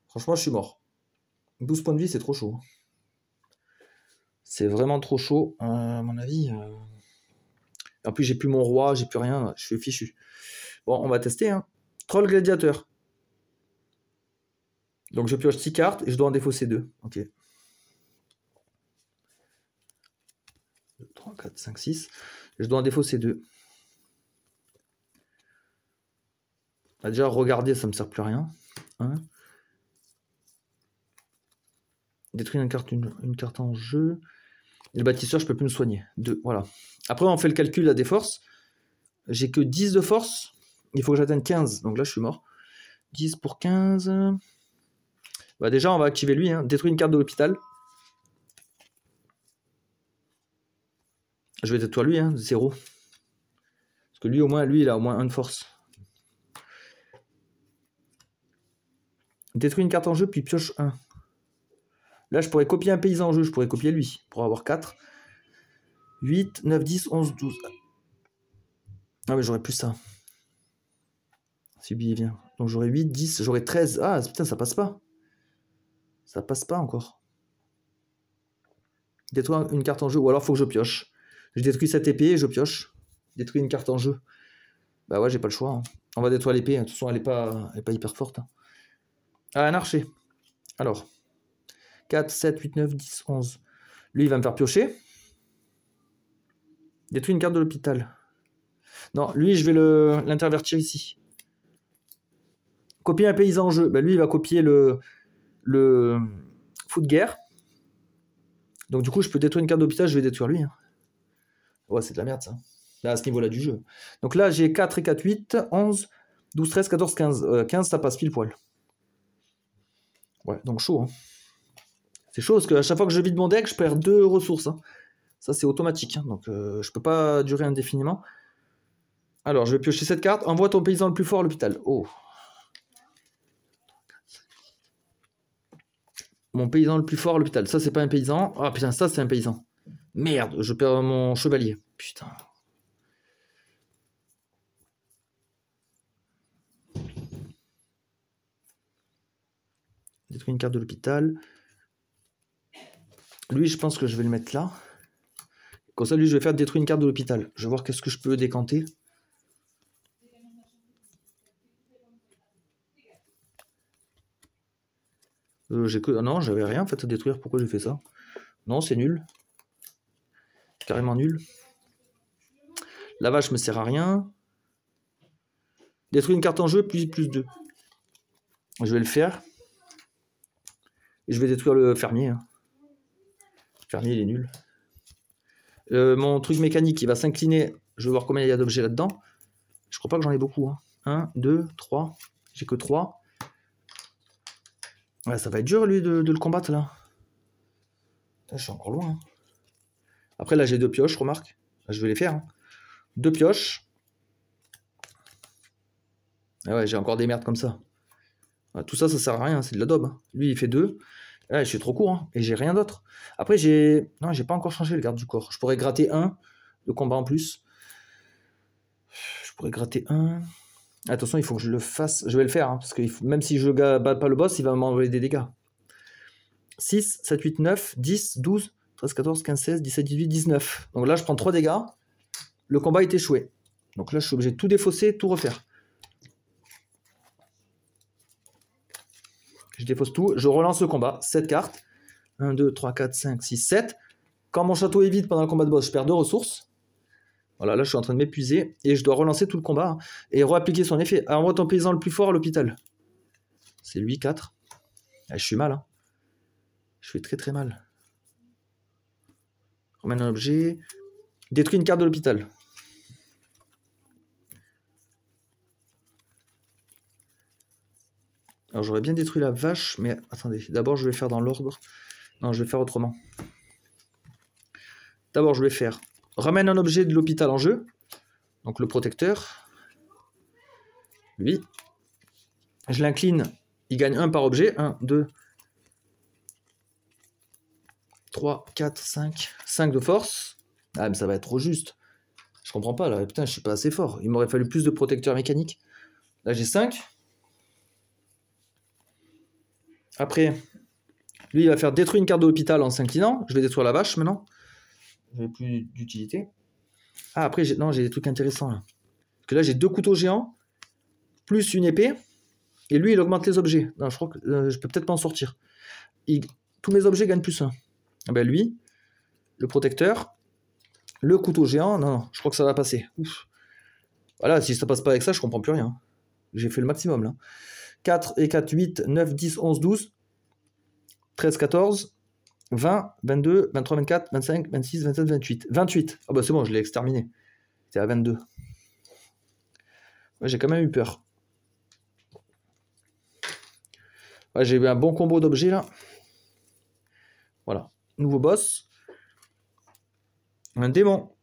Franchement, je suis mort. 12 points de vie, c'est trop chaud. C'est vraiment trop chaud, à mon avis. En plus, j'ai plus mon roi, j'ai plus rien. Je suis fichu. Bon, on va tester. Hein. Troll gladiateur. Donc, je pioche 6 cartes et je dois en défausser 2. Ok. 2, 3, 4, 5, 6. Je dois en défausser 2. Bah, déjà, regarder, ça me sert plus à rien. 1. Détruire une carte en jeu. Et le bâtisseur, je peux plus me soigner. 2, voilà. Après, on fait le calcul à des forces. J'ai que 10 de force. Il faut que j'atteigne 15. Donc là, je suis mort. 10 pour 15. Bah déjà, on va activer lui. Hein. Détruire une carte de l'hôpital. Je vais détruire lui, hein, 0. Parce que lui, au moins, lui, il a au moins 1 de force. Détruire une carte en jeu, puis pioche 1. Là, je pourrais copier un paysan en jeu. Je pourrais copier lui. Pour avoir 4. 8, 9, 10, 11, 12. Ah, mais j'aurais plus ça. Si lui, il vient. Donc j'aurais 8, 10, j'aurais 13. Ah, putain, ça passe pas. Ça passe pas encore. Détruire une carte en jeu. Ou alors, faut que je pioche. Je détruis cette épée et je pioche. Détruire une carte en jeu. Bah ouais, j'ai pas le choix. Hein. On va détruire l'épée. De toute façon, elle est pas hyper forte. Hein. Ah, un archer. Alors. 4, 7, 8, 9, 10, 11. Lui, il va me faire piocher. Détruis une carte de l'hôpital. Non, lui, je vais l'intervertir ici. Copier un paysan en jeu. Ben, lui, il va copier le fou de guerre. Donc, du coup, je peux détruire une carte d'hôpital, je vais détruire lui. Hein. Ouais, c'est de la merde, ça. Là, à ce niveau-là du jeu. Donc là, j'ai 4 et 4, 8, 11, 12, 13, 14, 15. 15, ça passe pile poil. Ouais, donc chaud. Hein. C'est chaud parce qu'à chaque fois que je vide mon deck, je perds 2 ressources. Hein. Ça, c'est automatique. Hein. Donc, je peux pas durer indéfiniment. Alors, je vais piocher cette carte. Envoie ton paysan le plus fort à l'hôpital. Oh. Mon paysan le plus fort à l'hôpital. Ça, c'est pas un paysan. Ah, putain, ça, c'est un paysan. Merde, je perds mon chevalier. Putain. Détruire une carte de l'hôpital. Lui, je pense que je vais le mettre là. Comme ça, lui, je vais faire détruire une carte de l'hôpital. Je vais voir qu'est-ce que je peux décanter. J'ai que... Non, j'avais rien en fait à détruire. Pourquoi j'ai fait ça? Non, c'est nul. Carrément nul. La vache me sert à rien. Détruire une carte en jeu, plus 2. Je vais le faire. Et je vais détruire le fermier. Hein. Le fermier, il est nul. Mon truc mécanique, il va s'incliner. Je vais voir combien il y a d'objets là-dedans. Je crois pas que j'en ai beaucoup. Hein. 1, 2, 3. J'ai que 3. Ouais, ça va être dur, lui, de le combattre, là. Putain, je suis encore loin. Hein. Après, là, j'ai 2 pioches, remarque. Je vais les faire. Hein. 2 pioches. Ah ouais, j'ai encore des merdes comme ça. Ouais, tout ça, ça sert à rien. C'est de la daube. Hein. Lui, il fait 2. Ouais, je suis trop court. Hein. Et j'ai rien d'autre. Après, j'ai... Non, j'ai pas encore changé le garde du corps. Je pourrais gratter 1 de combat en plus. Je pourrais gratter 1... Attention, il faut que je le fasse. Je vais le faire, hein, parce que même si je ne bats pas le boss, il va m'envoyer des dégâts. 6, 7, 8, 9, 10, 12, 13, 14, 15, 16, 17, 18, 19. Donc là, je prends 3 dégâts. Le combat est échoué. Donc là, je suis obligé de tout défausser, tout refaire. Je défausse tout. Je relance le combat. 7 cartes. 1, 2, 3, 4, 5, 6, 7. Quand mon château est vide pendant le combat de boss, je perds 2 ressources. Voilà, là, je suis en train de m'épuiser. Et je dois relancer tout le combat. Hein, et réappliquer son effet. Alors, envoie ton paysan le plus fort à l'hôpital. C'est lui, 4. Ah, je suis mal. Hein. Je fais très très mal. Ramène un objet. Détruis une carte de l'hôpital. Alors j'aurais bien détruit la vache, mais attendez. D'abord je vais faire dans l'ordre. Non, je vais faire autrement. D'abord je vais faire... Ramène un objet de l'hôpital en jeu. Donc le protecteur. Lui. Je l'incline. Il gagne 1 par objet. 1, 2... 3, 4, 5. 5 de force. Ah, mais ça va être trop juste. Je comprends pas, là. Putain, je suis pas assez fort. Il m'aurait fallu plus de protecteurs mécaniques. Là, j'ai 5. Après, lui, il va faire détruire une carte de l'hôpital en s'inclinant. Je vais détruire la vache, maintenant. Je n'ai plus d'utilité. Ah, après, j'ai des trucs intéressants, là. Parce que là, j'ai 2 couteaux géants, plus une épée. Et lui, il augmente les objets. Non, je crois que je peux peut-être pas en sortir. Tous mes objets gagnent plus 1. Ah ben lui, le protecteur, le couteau géant, non, je crois que ça va passer. Ouf. Voilà, si ça passe pas avec ça, je comprends plus rien. J'ai fait le maximum là. 4 et 4, 8, 9, 10, 11, 12, 13, 14, 20, 22, 23, 24, 25, 26, 27, 28. 28. Ah bah c'est bon, je l'ai exterminé. C'était à 22. Ouais, j'ai quand même eu peur. Ouais, j'ai eu un bon combo d'objets là. Voilà. Nouveau boss. Un démon.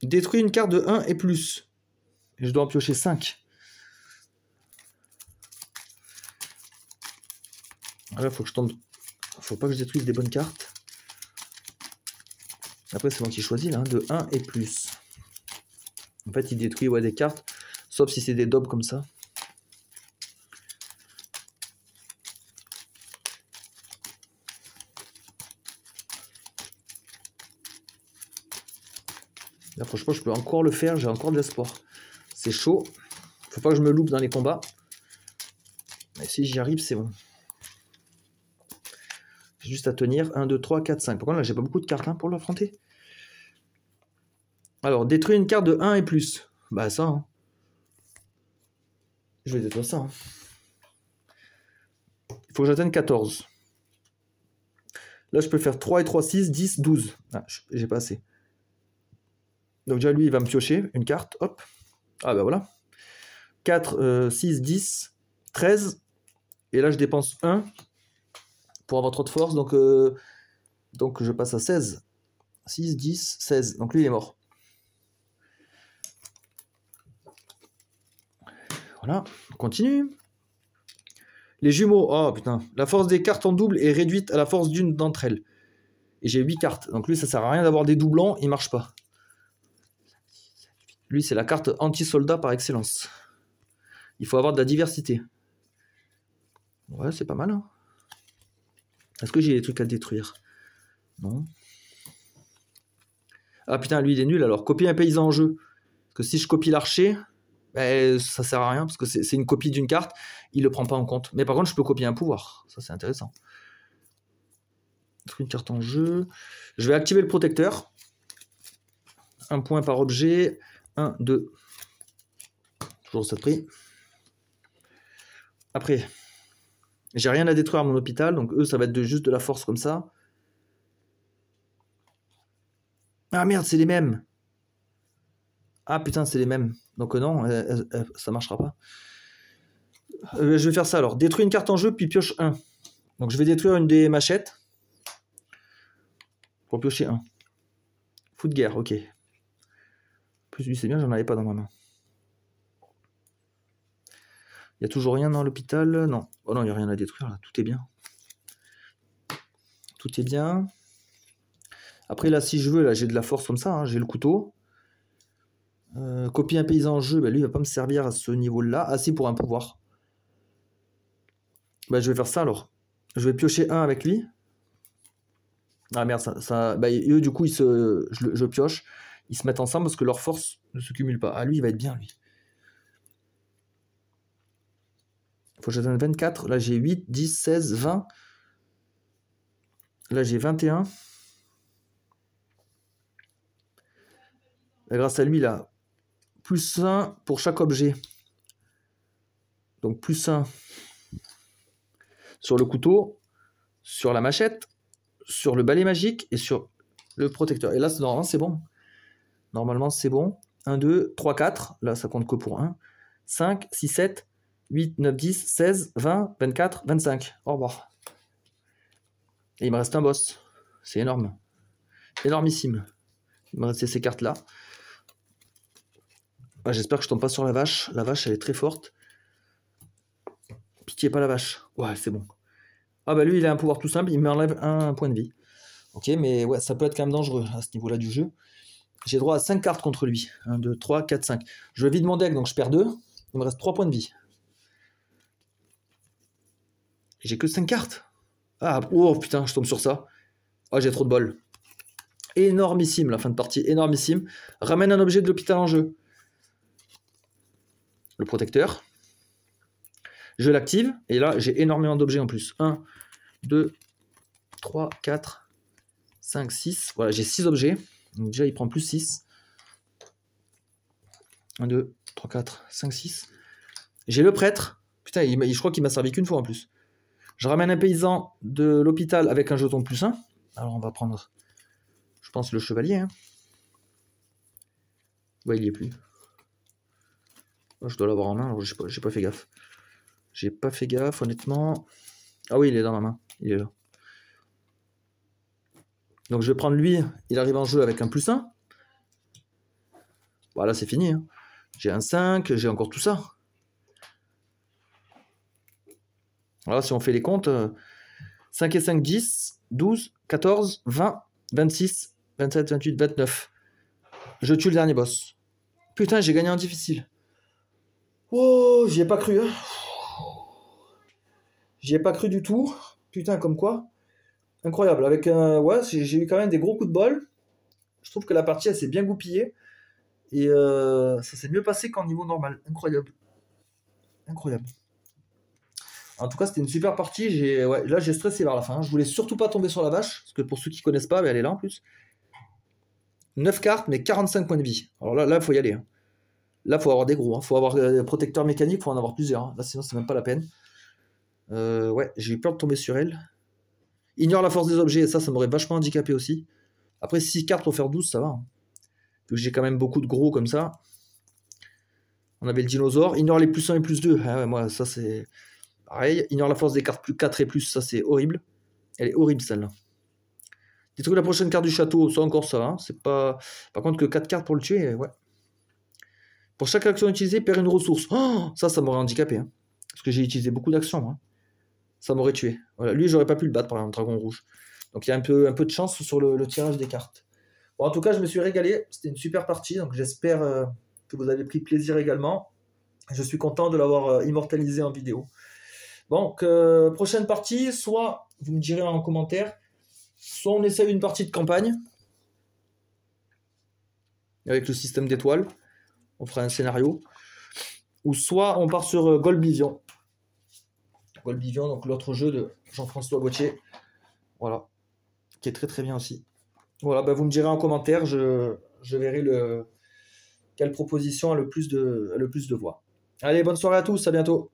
Détruit une carte de 1 et plus. Et je dois en piocher 5. Là, faut que je tombe. Faut pas que je détruise des bonnes cartes. Après, c'est moi qui choisis là, de 1 et plus. En fait, il détruit des cartes, sauf si c'est des daubes comme ça. Là, franchement, je peux encore le faire, j'ai encore de l'espoir. C'est chaud. Faut pas que je me loupe dans les combats. Mais si j'y arrive, c'est bon. J'ai juste à tenir 1, 2, 3, 4, 5. Par contre, là, j'ai pas beaucoup de cartes hein, pour l'affronter. Alors, détruire une carte de 1 et plus. Bah ça, hein. Je vais détruire ça. Hein. Il faut que j'atteigne 14. Là, je peux faire 3 et 3, 6, 10, 12. Ah, j'ai pas assez. Donc déjà, lui, il va me piocher une carte. Hop. Ah bah voilà. 4, 6, 10, 13. Et là, je dépense 1 pour avoir trop de force. Donc je passe à 16. 6, 10, 16. Donc lui, il est mort. Voilà. On continue. Les jumeaux. Oh putain. La force des cartes en double est réduite à la force d'une d'entre elles. Et j'ai 8 cartes. Donc lui, ça sert à rien d'avoir des doublons. Il marche pas. Lui, c'est la carte anti-soldat par excellence. Il faut avoir de la diversité. Ouais, c'est pas mal. Hein. Est-ce que j'ai des trucs à détruire? Non. Ah putain, lui, il est nul. Alors, copier un paysan en jeu. Parce que si je copie l'archer, ben, ça sert à rien. Parce que c'est une copie d'une carte. Il le prend pas en compte. Mais par contre, je peux copier un pouvoir. Ça, c'est intéressant. Une carte en jeu. Je vais activer le protecteur. Un point par objet. 1, 2. Toujours ça de prix. Après, j'ai rien à détruire à mon hôpital. Donc eux, ça va être juste de la force comme ça. Ah merde, c'est les mêmes. Ah putain, c'est les mêmes. Donc non, ça marchera pas. Je vais faire ça alors. Détruire une carte en jeu, puis pioche 1. Donc je vais détruire une des machettes. Pour piocher 1. Fou de guerre, ok. Plus lui, c'est bien, j'en avais pas dans ma main. Il n'y a toujours rien dans l'hôpital? Non. Oh non, il n'y a rien à détruire là. Tout est bien. Tout est bien. Après là, si je veux, là j'ai de la force comme ça. Hein. J'ai le couteau. Copier un paysan en jeu, bah, lui il va pas me servir à ce niveau-là. Ah si, pour un pouvoir. Bah, je vais faire ça alors. Je vais piocher 1 avec lui. Ah merde, bah, eux du coup je pioche. Ils se mettent ensemble parce que leur force ne se cumule pas. Ah lui il va être bien lui. Faut que j'atteigne 24. Là j'ai 8, 10, 16, 20. Là j'ai 21. Et grâce à lui là, plus 1 pour chaque objet. Donc plus 1 sur le couteau, sur la machette, sur le balai magique et sur le protecteur. Et là, normalement, c'est bon. Normalement, c'est bon. 1, 2, 3, 4. Là, ça compte que pour 1. 5, 6, 7, 8, 9, 10, 16, 20, 24, 25. Au revoir. Et il me reste un boss. C'est énorme. Énormissime. Il me reste ces cartes-là. Ah, j'espère que je tombe pas sur la vache. La vache, elle est très forte. Pitié, pas la vache. Ouais, c'est bon. Ah bah lui, il a un pouvoir tout simple. Il m'enlève un point de vie. Ok, mais ouais, ça peut être quand même dangereux à ce niveau-là du jeu. J'ai droit à 5 cartes contre lui. 1, 2, 3, 4, 5. Je vide mon deck, donc je perds 2. Il me reste 3 points de vie. J'ai que 5 cartes. Ah, oh putain, je tombe sur ça. Oh, j'ai trop de bol. Énormissime, la fin de partie. Énormissime. Ramène un objet de l'hôpital en jeu. Le protecteur. Je l'active. Et là, j'ai énormément d'objets en plus. 1, 2, 3, 4, 5, 6. Voilà, j'ai 6 objets. Donc déjà, il prend plus 6. 1, 2, 3, 4, 5, 6. J'ai le prêtre. Putain, je crois qu'il m'a servi qu'une fois en plus. Je ramène un paysan de l'hôpital avec un jeton plus 1. Alors on va prendre, je pense, le chevalier. Hein. Ouais, il n'y est plus. Oh, je dois l'avoir en main, alors j'ai pas fait gaffe. J'ai pas fait gaffe, honnêtement. Ah oui, il est dans ma main. Il est là. Donc je vais prendre lui. Il arrive en jeu avec un plus 1. Voilà, c'est fini. Hein. J'ai un 5, j'ai encore tout ça. Voilà, si on fait les comptes, 5 et 5, 10, 12, 14, 20, 26, 27, 28, 29. Je tue le dernier boss. Putain, j'ai gagné en difficile. Oh, j'y ai pas cru. Hein. J'y ai pas cru du tout. Putain, comme quoi. Incroyable. Avec ouais, j'ai eu quand même des gros coups de bol. Je trouve que la partie, elle s'est bien goupillée. Et ça s'est mieux passé qu'en niveau normal. Incroyable. Incroyable. En tout cas, c'était une super partie. Ouais, là, j'ai stressé vers la fin. Je voulais surtout pas tomber sur la vache. Parce que pour ceux qui connaissent pas, elle est là en plus. 9 cartes, mais 45 points de vie. Alors là, il faut y aller. Hein. Là, il faut avoir des gros. Il faut avoir des protecteurs mécaniques, il faut en avoir plusieurs. Hein. Là, sinon, c'est même pas la peine. Ouais, j'ai eu peur de tomber sur elle. Ignore la force des objets, ça m'aurait vachement handicapé aussi. Après, 6 cartes pour faire 12, ça va. Hein. Vu que j'ai quand même beaucoup de gros comme ça. On avait le dinosaure. Ignore les plus 1 et plus 2. Ah ouais, moi, ça, c'est pareil. Ignore la force des cartes plus 4 et plus, ça, c'est horrible. Elle est horrible, celle-là. Détruis la prochaine carte du château, ça encore ça. Hein. C'est pas... Par contre, que 4 cartes pour le tuer, ouais. Pour chaque action utilisée, perds une ressource. Oh, ça m'aurait handicapé. Hein. Parce que j'ai utilisé beaucoup d'actions. Hein. Ça m'aurait tué. Voilà. Lui, j'aurais pas pu le battre, par exemple, Dragon Rouge. Donc il y a un peu de chance sur le tirage des cartes. Bon, en tout cas, je me suis régalé. C'était une super partie. Donc j'espère que vous avez pris plaisir également. Je suis content de l'avoir immortalisé en vidéo. Donc, prochaine partie, soit vous me direz en commentaire, soit on essaye une partie de campagne avec le système d'étoiles. On fera un scénario. Ou soit on part sur Golbivion. Golbivion, donc l'autre jeu de Jean-François Gauthier. Voilà. Qui est très très bien aussi. Voilà, bah vous me direz en commentaire, je verrai quelle proposition a le plus de voix. Allez, bonne soirée à tous, à bientôt.